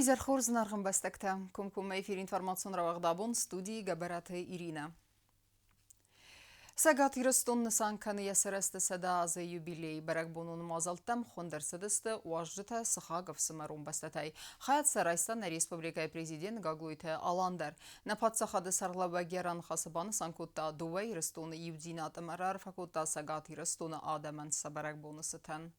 Вейзер Хорзнарган Бастакта, Кумкум эфир информацион Равагдабон, студии Габараты Ирина. Сагат Иростон Санканы Ясарасты Сада за юбилей Баракбонун Мазалтам Хондерсадысты Уажжыта Сахагов Самарун Бастатай. Хаят Сарайстан Республика президент Гаглуйте Аландар. На подсахады Сарлаба Геран Хасабан Санкута Дува Иростон Юдинат Марар Факута Сагат Иростон Адаман Сабаракбонусытан.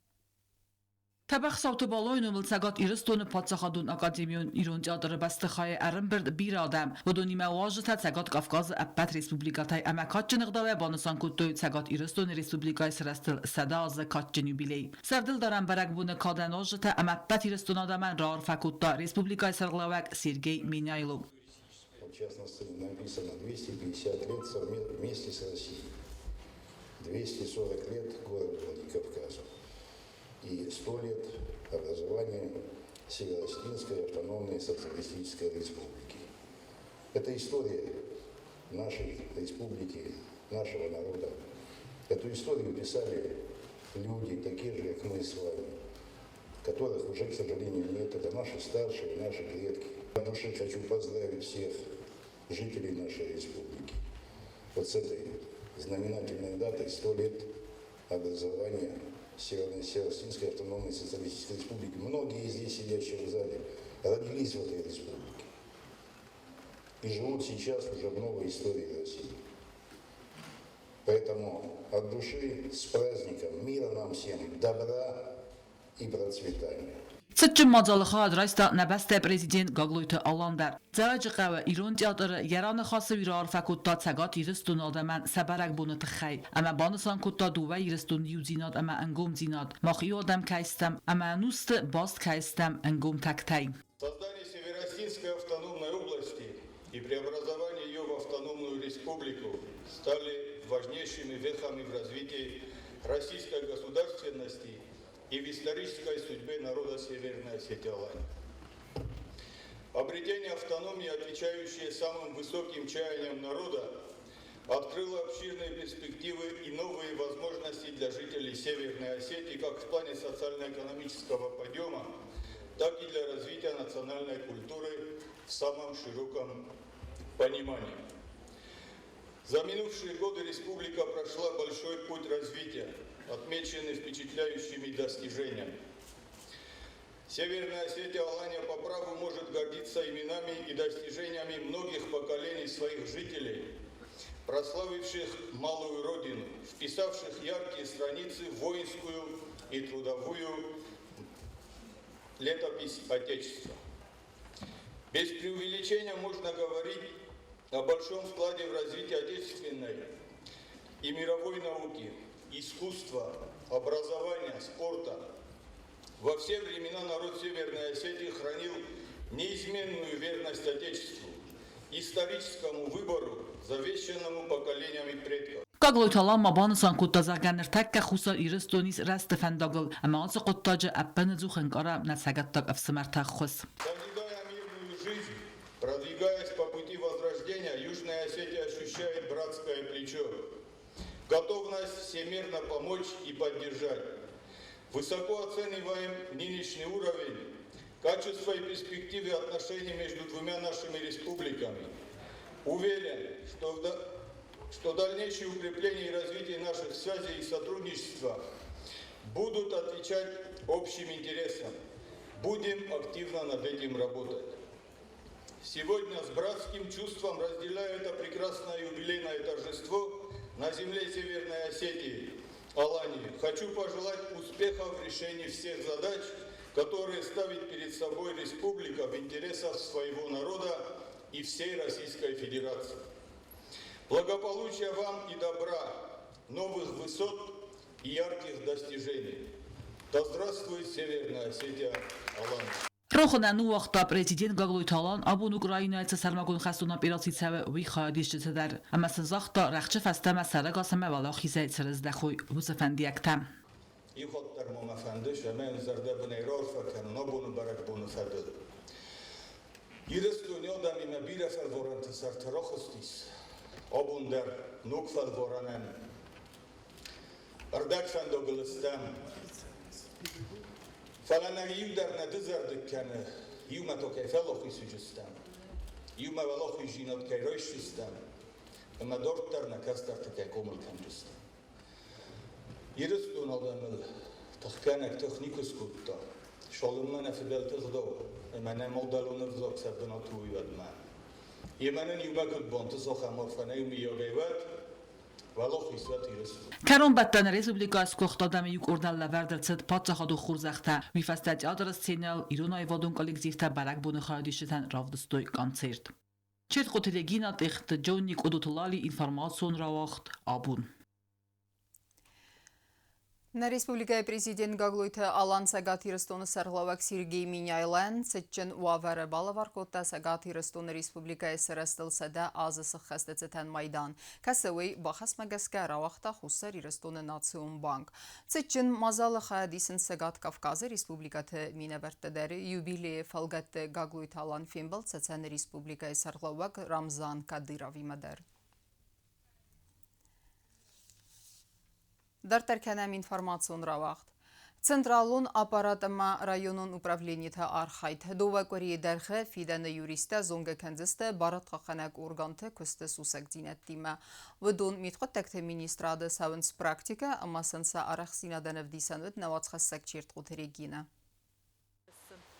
Табах савту بالای نمل سگات ایرستون پادشاهدون اکادمیون ایران جادر بستخای ارنبرد بیر آدم و دونیم واجد سگات کافکاز ابد ریسپوبلیکاتای امکات جنگداوی بانسان کتوی سگات ایرستون ریسپوبلیکای سرستل صداز کات جنوبیلی سردل دارم برگ بون کادن واجد امبد ایرستون آدمان رار فکوتا ریسپوبلیکای سرگلاوک سیرگی مینایلو. В частности, написано 250 лет вместе с Россией, 240 лет города Владикавказа и 100 лет образования Северо-Осетинской автономной социалистической республики. Это история нашей республики, нашего народа. Эту историю писали люди, такие же, как мы с вами, которых уже, к сожалению, нет. Это наши старшие, наши предки. От души хочу поздравить всех жителей нашей республики. Вот с этой знаменательной датой 100 лет образования Северо-Осетинской автономной социалистической республики. Многие из здесь сидящих в зале родились в этой республике и живут сейчас уже в новой истории России. Поэтому от души с праздником, мира нам всем, добра и процветания. Sıçın macalığa raysta nəbəstə prezident Qagluytu Alandar. Zərəcəqə və İran teatrı yaranı xası virar fəkutta təqat iristun adəmən səbərək bunu tıxəy. Əmə banısan kutta duvə iristun yuzinad əmə əngum zinad. Maxi adam kəistəm, əmə nust bast kəistəm əngum təktəy. Создание Северо-Осетинской автономной области и преобразование ее в автономную республику стали важнейшими вехами в развитии российской государственности и в исторической судьбе народа Северной Осетии-Алании. Обретение автономии, отвечающее самым высоким чаяниям народа, открыло обширные перспективы и новые возможности для жителей Северной Осетии как в плане социально-экономического подъема, так и для развития национальной культуры в самом широком понимании. За минувшие годы республика прошла большой путь развития, отмеченный впечатляющими достижениями. Северная Осетия-Алания по праву может гордиться именами и достижениями многих поколений своих жителей, прославивших малую родину, вписавших яркие страницы в воинскую и трудовую летопись Отечества. Без преувеличения можно говорить о большом вкладе в развитие отечественной и мировой науки, искусства, образования, спорта. Во все времена народ Северной Осетии хранил неизменную верность Отечеству, историческому выбору, завещанному поколениями предков. Qagluytalanma banısan kutta zagənir təkkə xusar iristonis rəst fəndaqıl, əmə ansı qottacı əppəni zuxın qara nəsəgəttak əfsəmər təxus. Созидая мирную жизнь, продвигаясь по пути возрождения, Южная Осетия ощущает братское плечо, готовность всемирно помочь и поддержать. Высоко оцениваем нынешний уровень, качество и перспективы отношений между двумя нашими республиками. Уверен, что дальнейшее укрепление и развитие наших связей и сотрудничества будут отвечать общим интересам. Будем активно над этим работать. Сегодня с братским чувством разделяю это прекрасное юбилейное торжество на земле Северной Осетии, Алании. Хочу пожелать успехов в решении всех задач, которые ставит перед собой республика в интересах своего народа и всей Российской Федерации. Благополучия вам и добра, новых высот и ярких достижений. Да здравствует Северная Осетия, Алания! Рохна ну вақта президент Qagluytalan abun Ukrainayca sərmaqun xəstuna pirasitsəvə və xadişçədər. Amma sızaqda rəxçə fəstəmə sərəqasəmə vala xizə çırızdəxoy bu səfəndiyəktəm. İxotlar məfəndi şəmən zərdə büneyrar fəkən nabunu bərək bunu fədil. Yirist dünyada mimə bir əfəl vorantı sərtəraxıstis. Abun der nukfəl voranən. Ərdək fəndogılistəm. فلنريد در ندزر دكانه Iuma to ke felloch is justam. Iuma veloch is not ke roish justam. Ma dortar na kastar te komel kan justam. Irstun adamel تخكانك تخنيكوس كوتا شغلنا في دل تغدو انا مودلون فزوك سبنا توي ودما يمنن يباكل بونت زوخ امورفنا يومي يوغيوات والله خيسوات يرسل Karon batten Republika skochtadam juk ordalla verdelcet patsakhadu khurzakhta vifastat adres signal irunay vodun kollektivta barakbunu khadishtan ravdstoy koncert. Chet qotelegina text Jonik odutulali informatsiyon rawacht abun. На республикае президент Гаглуйте Алан Сагати Рестон Сарлавак Сергей Миняйлен Сетчен Уаваре Балаваркота Сагати Рестон республикае Сарастыл Сада Азысы Хастецетен Майдан. Касауи Бахас Магаска Равахта Хусари Рестон Национ Банк. Сетчен Мазалы Хаядисен Сагат Кавказы республикаты Минабертедери юбилее Фалгатте Гаглуйте Алан Фимбал Сетсен республикае Сарлавак Рамзан Кадырави Мадар. Դարտարքանամ ինֆորմացիոն ռավախտ։ Ցենտրալուն ապարատմա ռայոնուն ուպրավլենիթը արխայթ դովակորի դերխը ֆիդանը յուրիստը զոնգեքանձստը բարատ խախանակ օրգանթը կստը սուսակ դինատիմը վդոն միտխոտակթը մինիստրադը սավնց պրակտիկա ամասանսա արախսինադանև դիսանվետ նավաց խասակ չիրտ ղութերեգինը։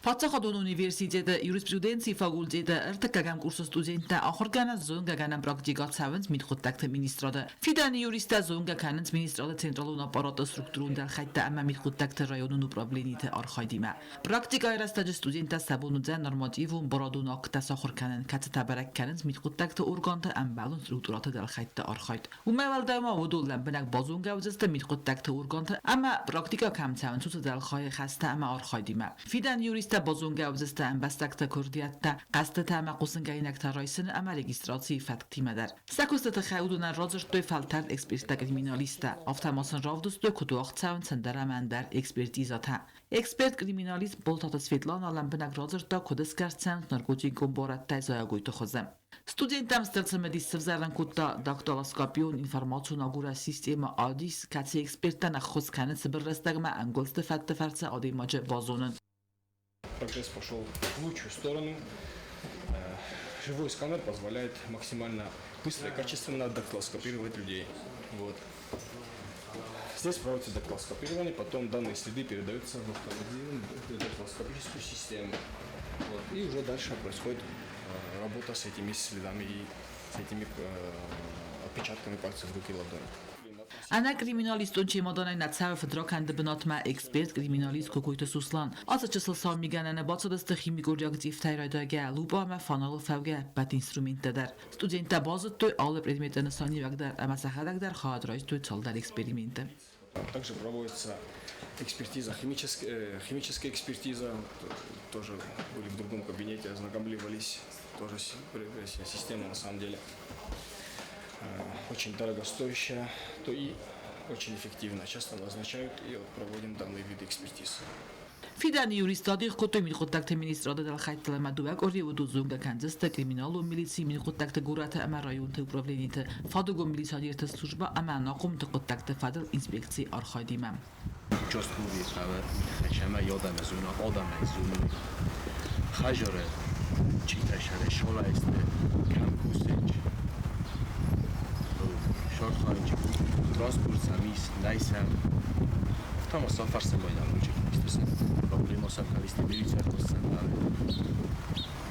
Պատսախադուն ունիվերսիտետը յուրիսպրուդենցի ֆակուլտետը ըրտկական կուրսը ստուդենտը ախորգանա զոնգականան պրակտիկացավնց միտխոտակթը մինիստրադը ֆիդանի յուրիստը զոնգականանց մինիստրադը ցենտրալուն ապարատը ստրուկտուրուն դալ խայտը ամա միտխոտակթը ռայոնուն ուպրավլենիթը արխայդիմա պրակտիկա երաստաջը ստուդենտը սաբունուձեն նորմատիվում բորադուն ակտաս ախորգանան կացտաբարակկանանց միտխոտակթը օրգանթը ամբալուն ստրուկտուրատը դալ խայտը արխայդ ումավալդայմա ոդուլլան բնակ բազոնգավզստը միտխոտակթը օրգանթը ամա պրակտիկա կամցավնցուցը դալ խայ խաստը ամա արխայդիմա ֆիդան յուրիստ Bozunga ambastakta kurdiyatta qasdı tama qusungayinakta raysin ama registrasiyi fatktimadar. Sakustada xauduna rozertoy faltar eksperta kriminalista. Avtamasın ravdustoy kuduaq tsavn sandaramandar ekspertizata. Ekspert kriminalist Boltata Svetlana Lambenak rozerta kudeskartsan narkotikum boratta zayagoytu xozam. Studentam stelcemedis sevzaran kutta daktiloskopiyon informatsiyon agura sistema adis katsi ekspertan axoskanit sibirrastagma angolste fattefarsa ademaje bazonun. Прогресс пошел в лучшую сторону. Живой сканер позволяет максимально быстро и качественно дактилоскопировать людей. Вот. Здесь проводится дактилоскопирование, потом данные следы передаются в автоматизированную дактилоскопическую систему. Вот. И уже дальше происходит работа с этими следами и с этими отпечатками пальцев руки и ладони. Ana kriminalistun çemodanay natsava fedrakande benatma ekspert kriminalist kokoyta suslan. Azıçısıl sammiganane batsadasta kimikor reaktiv tayraydaga luba ma fanalı fevge bat instrumentedar. Studenta bazıttoy alı предметаны sani vagdar ama sahadagdar xadraystoy çaldar эксперименты. Также проводится экспертиза, химическая экспертиза. Тоже были в другом кабинете, ознакомливались. Тоже система на самом деле. Очень дорогостоящая, то и очень эффективно. Часто назначают и проводим данный вид экспертиз. Fidani juristadi xottoy miniqottakte ministrada dal xaytla maduvak ori vudu zunga kanzesta kriminalu militsi miniqottakte gurata ama rayonte upravlenite fadugo militsadiyete служба ama naqum tqottakte fadil inspeksiya arxaydimam. Участковые правы, шама ядам зуна, адам зуна. Хажаре, читашаре, шола есть, кампусеч. Short range transport samis naysam tam safar samaydan olacak istersen problema sakalisti militer kosanlar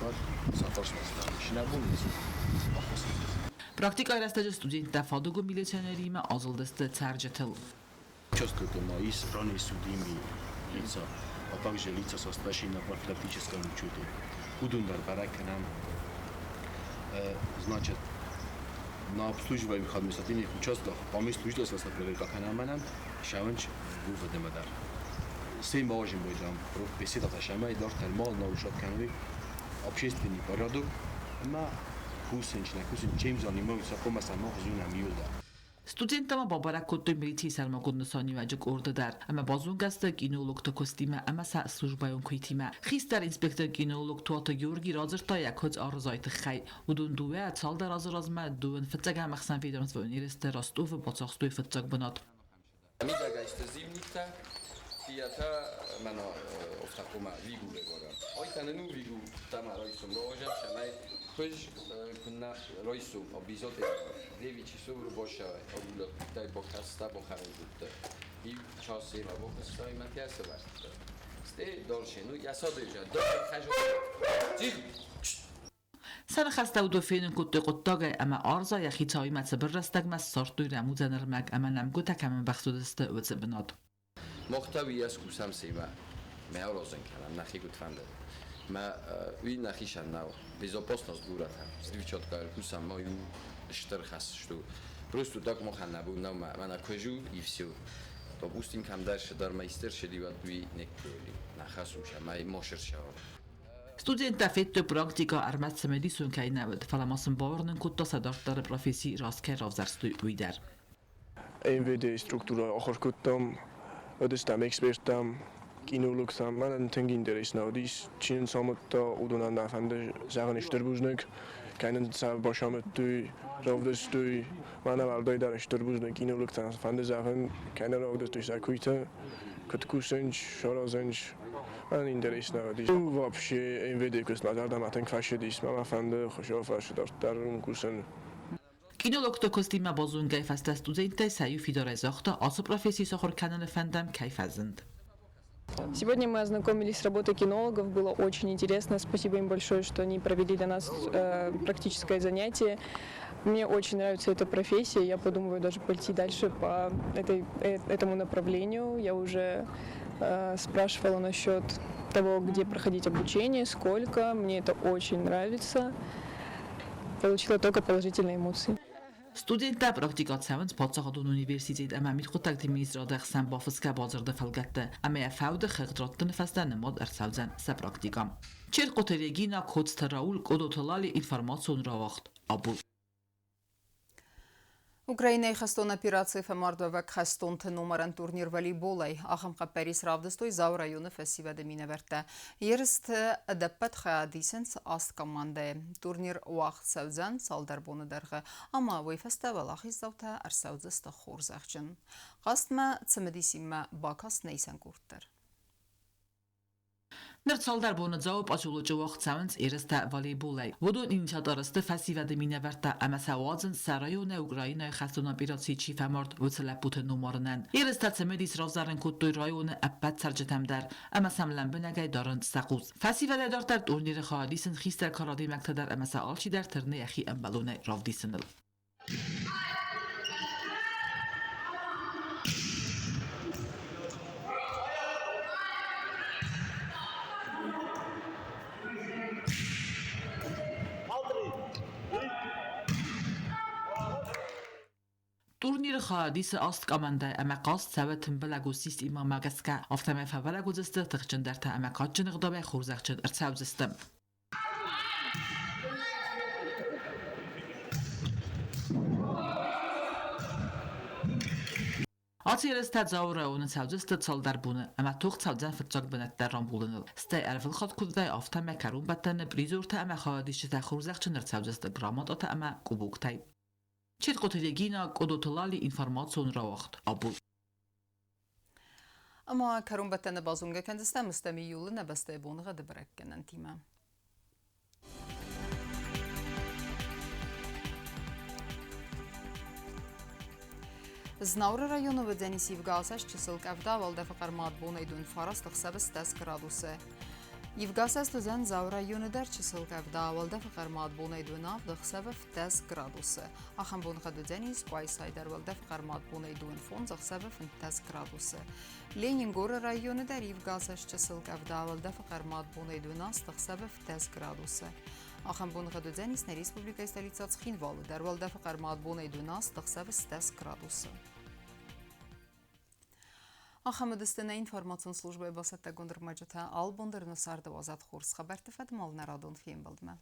var safar smasdan şinabuniz Praktika erastacı studentda fadugo militsionerime azaldeste tercetel. Часто мои страны судимые лица, а также лица со старшей на профилактическом учете. Удундар бараканам, значит, на обслуживаемых административных участках поместующие составляют как анаманам, шаванч выводимадар. Сей можем быть там беседа шамай дар термал на ушатканви общественный порядок, но хусенч на хусен чем занимаются комаса махзуна миуда. Studentama babarak kottoy militsi sarmagodnu sani vajak ordadar, ama bazungasta kinologta kostime, ama sa службаyon kuitime. Xistar inspektor kinolog tuata Georgi razırta yakhoz arzaytı xay. Udun duve atsalda razırazma duen fıtsaga maxsan vedrans ve üniversite Rostov ve Batsaxtoy fıtsak banat. Amiga ist zimnica Fiyata mana oftakoma vigu regora. Oytanenu vigu tama roisum roja shamay kuj kunna roisum obizote devi ci sovru bosha obulo dai bokasta bokharin bud. I chasi va bokasta I matiasa vart. Ste dorshenu yasadeja do khajo. سرخسته و دوفین کت قطعه اما آرزا یخی تایی متبر رستگ مس سارتوی رموز نرمک اما نمگو تکمن بخصودسته و زبناد. محتوی از کوسم سیما میارزن کنم نخی گفت فنده ما وی نخیشن ناو بیزاپاست از دورت هم سویچات کار کوسم ما یو اشتر خاص شدو پروستو داک مخن نبود ناو من اکوجو ایفسیو تا بوستیم کم درش در مایستر شدی و وی نکولی نخاسوش ما ماشر شاور Studenta fetto praktika armats medicin kaj navd falamasın barnen kutta sadartar profesi raske ravzarstu uider. MVD struktura achar kuttam, ödestem expertam, kinologsam, man tengin deres naudis, çinin samatta udunan nafende zagen işterbuznek, keinen sav başamettu, ravdestu, man avaldai dar işterbuznek kinologsam fende zagen, keinen ravdestu sakuita, katkusench, sharazench, من این درست نودیش. واپشی این ویدیو کس نظر دامتن کاشه دیس من فنده خوشافش در اون کوسن. Kinologta kostýma bozun gejfasta studenta саю фидорезохта, асу профессии сохор канале фандам кайфазند. Сегодня мы ознакомились с работой кинологов, было очень интересно. Спасибо им большое, что они провели для нас практическое занятие. Мне очень нравится эта профессия, я подумываю даже пойти дальше по этому направлению. Я уже спрашивала насчет того, где проходить обучение, сколько. Мне это очень нравится. Получила только положительные эмоции. Studenta praktikatsavans Potsdam Universitet ama mitqut administratorsan bafiska bazarda falgatda ama fauda khigratdan fasdan mod ersavzan sa praktikam. Çerqot Regina Kotstraul qodotlali informatsiyon ravaqt abu. Ուկրաինայի խստոն օպերացիա ֆամարդովակ խստոն թնումարան տուրնիր վոլեյբոլայ ախմկապերիս ռավդստոյ զավրայոնը ֆեսիվադը մինավերտը երստ դպատ խադիսենս աստ կոմանդե տուրնիր ուախտ սավզան սալդարբոնը դարղը ամա վեյֆեստը վալախի զավթը արսավձստը խորզաղջն қастма цмедисима бакас нейсан курттар Nırtsaldar bunu cevap açılıcı vaxt savans erista voleybolay. Vodun inşaatlarıstı festivalde mineverta ama savazın Sarayona Ukrayna xastona operatsiya çi famard vutselaput numarından. Erista cmedis ravzarın kuttoy rayonu appat sarjatamdar ama samlan benagay darın saquz. Festivalda dartar turniri xalisin xistar karadi maktadar ama saalçi dar tırne yaxi ambalona ravdisinil. Turnir xadisi ast komanda amaqas savatın belagu sistema magaska aftama favalagu zıstı tıqçındarta amaqatçın iqdabay xurzaqçın irtsavzıstim. Atiyeristad zavra onun savzıstı tsaldar bunu ama tuq savzan fıtçaq binatlar rambulunul. Stay arfil xad kudday aftama karun battanı prizorta ama xadisi ta xurzaqçın irtsavzıstı gramadata ama kubuktay. Çerqot Regina qodotlali informatsiyon ravaqt abu. Ama karun battanı bazunga kendistem istemi yolu nebeste bonğa da bırakkenan tima. Znavra rayonu ve Denisi Yevgasas çısılk evda valda faqar madbun edun faras tıqsabız 10 graduse. Yevgasas tuzan Zav rayonu dar çısılk evda valda faqar madbun edun av tıqsabız 10 graduse. Axan bonğa da Denis Quaysayder valda faqar madbun edun fon tıqsabız 10 graduse. Leningora rayonu dar Yevgasas çısılk evda valda faqar madbun edun az tıqsabız 10 graduse. Axan bonğa da Denis na Respublika stolica Tskhinvalı dar valda faqar madbun edun az tıqsabız 10 graduse. Ахамедистина информацион службаи басатта гундырмажата албондырны сарды вазат хурс хабар тефад малнарадон фейм балдма.